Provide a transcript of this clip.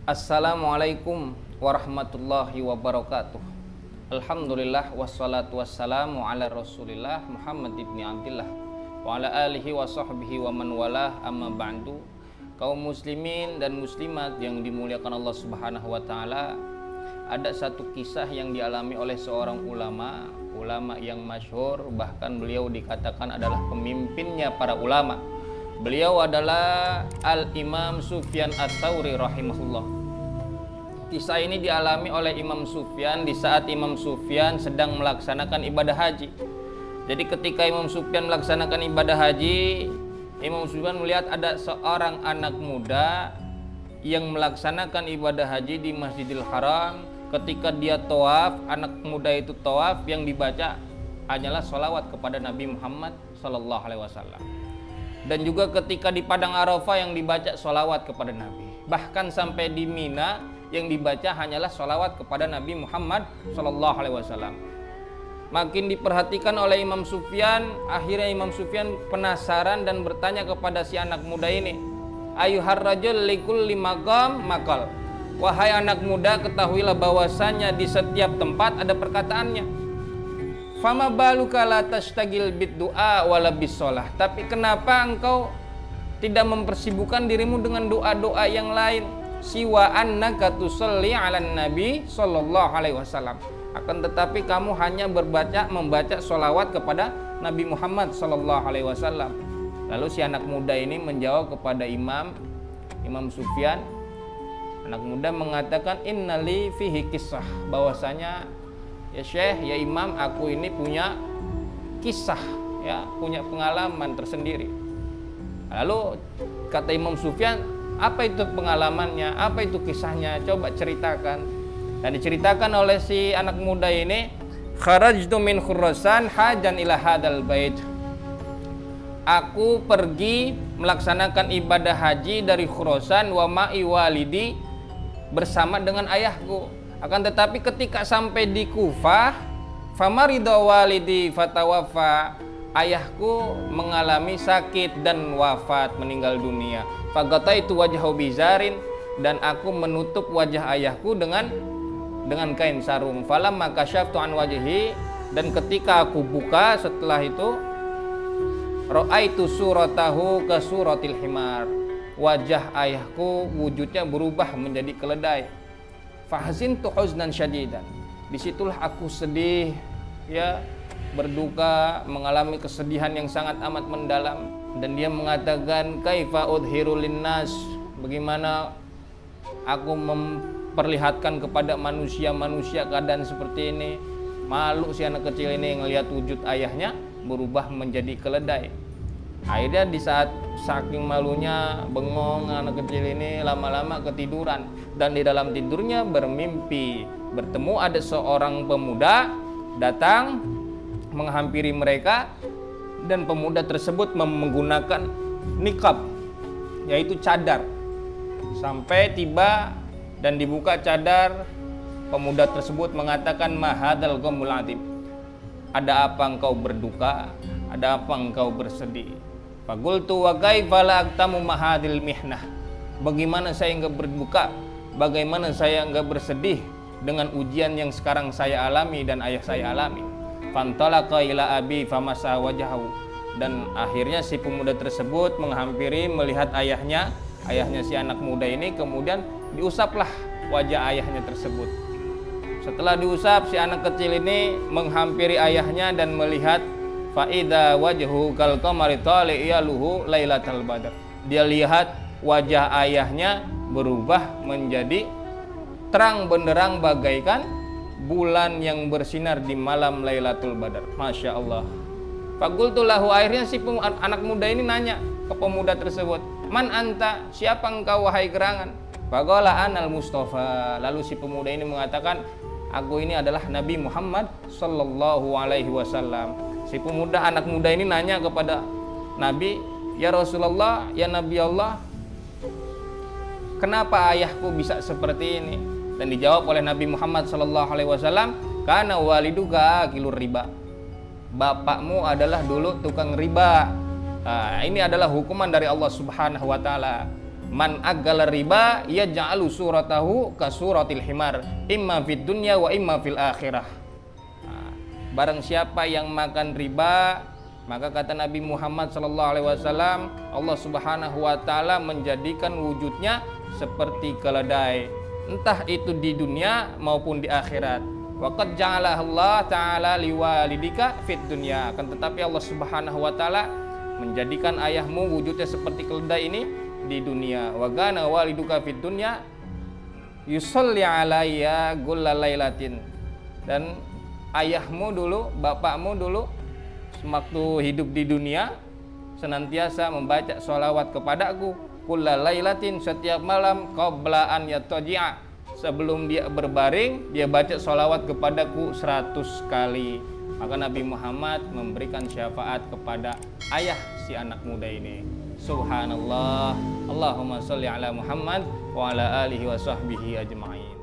Assalamualaikum warahmatullahi wabarakatuh. Alhamdulillah wassalatu wassalamu ala Rasulillah Muhammad ibni Abdillah wa ala alihi wa sahbihi wa man walah, amma ba'du. Kaum muslimin dan muslimat yang dimuliakan Allah Subhanahu wa taala, ada satu kisah yang dialami oleh seorang ulama yang masyhur, bahkan beliau dikatakan adalah pemimpinnya para ulama. Beliau adalah Al-Imam Sufyan Ats-Tsauri rahimahullah. Kisah ini dialami oleh Imam Sufyan di saat Imam Sufyan sedang melaksanakan ibadah haji. Jadi ketika Imam Sufyan melaksanakan ibadah haji, Imam Sufyan melihat ada seorang anak muda yang melaksanakan ibadah haji di Masjidil Haram. Ketika dia tawaf, anak muda itu tawaf, yang dibaca hanyalah sholawat kepada Nabi Muhammad SAW. Dan juga ketika di Padang Arafah yang dibaca sholawat kepada Nabi. Bahkan sampai di Mina yang dibaca hanyalah sholawat kepada Nabi Muhammad SAW. Makin diperhatikan oleh Imam Sufyan, akhirnya Imam Sufyan penasaran dan bertanya kepada si anak muda ini, Ayuhar rajul likulli maqam maqal. Wahai anak muda, ketahuilah bahwasanya di setiap tempat ada perkataannya. Fama baluka la tashtagil bid du'a wala bis shalah. Tapi kenapa engkau tidak mempersibukkan dirimu dengan doa-doa yang lain? Siwa annaka tusalli 'alan nabi sallallahu alaihi wasallam. Akan tetapi kamu hanya membaca sholawat kepada Nabi Muhammad sallallahu alaihi wasallam. Lalu si anak muda ini menjawab kepada Imam Sufyan. Anak muda mengatakan, innali fihi kisah, bahwasanya ya Syekh, ya Imam, aku ini punya kisah, ya, punya pengalaman tersendiri. Lalu kata Imam Sufyan, apa itu pengalamannya, apa itu kisahnya, coba ceritakan. Dan diceritakan oleh si anak muda ini, kharajtu min Khurasan hajan ila hadal bait. Aku pergi melaksanakan ibadah haji dari Khurasan wa ma'i walidi, bersama dengan ayahku. Akan tetapi ketika sampai di Kufah, famarida walidi fatawafa, ayahku mengalami sakit dan wafat, meninggal dunia. Fagataitu wajhahu bizarin, dan aku menutup wajah ayahku dengan kain sarung. Falamma kasyaftu an wajhi, dan ketika aku buka setelah itu, ra'aitu suratahu ka suratil himar, wajah ayahku wujudnya berubah menjadi keledai. Fahzintu huznan syadidan, disitulah aku sedih, ya, berduka, mengalami kesedihan yang sangat amat mendalam. Dan dia mengatakan, kaifa udhiru linnas, bagaimana aku memperlihatkan kepada manusia keadaan seperti ini. Malu si anak kecil ini ngelihat wujud ayahnya berubah menjadi keledai. Akhirnya di saat saking malunya, bengong anak kecil ini, lama-lama ketiduran. Dan di dalam tidurnya bermimpi bertemu ada seorang pemuda datang menghampiri mereka, dan pemuda tersebut menggunakan niqab, yaitu cadar. Sampai tiba dan dibuka cadar, pemuda tersebut mengatakan, mahadal ghamul adim, ada apa engkau berduka, ada apa engkau bersedih? Faqultu wa kaifa la aktamu mahadil mihnah, bagaimana saya enggak berduka, bagaimana saya enggak bersedih dengan ujian yang sekarang saya alami dan ayah saya alami. Fantalaqa ila abi famasa wajahu, dan akhirnya si pemuda tersebut menghampiri melihat ayahnya si anak muda ini, kemudian diusaplah wajah ayahnya tersebut. Setelah diusap, si anak kecil ini menghampiri ayahnya dan melihat faida wajhu kal qamari tali'yaluhu lailatal badr. Dia lihat wajah ayahnya berubah menjadi terang benderang bagaikan bulan yang bersinar di malam Lailatul Badar. Masya Allah. Faqultu lahu, akhirnya si anak muda ini nanya ke pemuda tersebut, man anta, siapa engkau wahai gerangan? Faqala anal Mustafa. Lalu si pemuda ini mengatakan, aku ini adalah Nabi Muhammad sallallahu alaihi wasallam. Si anak muda ini nanya kepada Nabi, ya Rasulullah, ya Nabi Allah, kenapa ayahku bisa seperti ini? Dan dijawab oleh Nabi Muhammad SAW, karena waliduka akilur riba, bapakmu adalah dulu tukang riba. Nah, ini adalah hukuman dari Allah Subhanahu wa taala. Man agala riba yaj'alu suratahu ka suratil himar imma fid dunya wa imma fil akhirah. Barang siapa yang makan riba, maka kata Nabi Muhammad SAW, Allah Subhanahu wa taala menjadikan wujudnya seperti keledai, entah itu di dunia maupun di akhirat. Waqad ja'ala Allah taala liwalidika fid dunya. Akan tetapi Allah Subhanahu wa taala menjadikan ayahmu wujudnya seperti keledai ini di dunia. Wa kana waliduka fid dunya yusolli alayya gullalailatin. Dan ayahmu dulu, bapakmu dulu waktu hidup di dunia senantiasa membaca sholawat kepadaku kullalailatin, setiap malam, qabla an yataji'a, sebelum dia berbaring dia baca sholawat kepadaku 100 kali. Maka Nabi Muhammad memberikan syafaat kepada ayah si anak muda ini. Subhanallah. Allahumma sholli ala Muhammad wa ala alihi wa sahbihi ajma'in.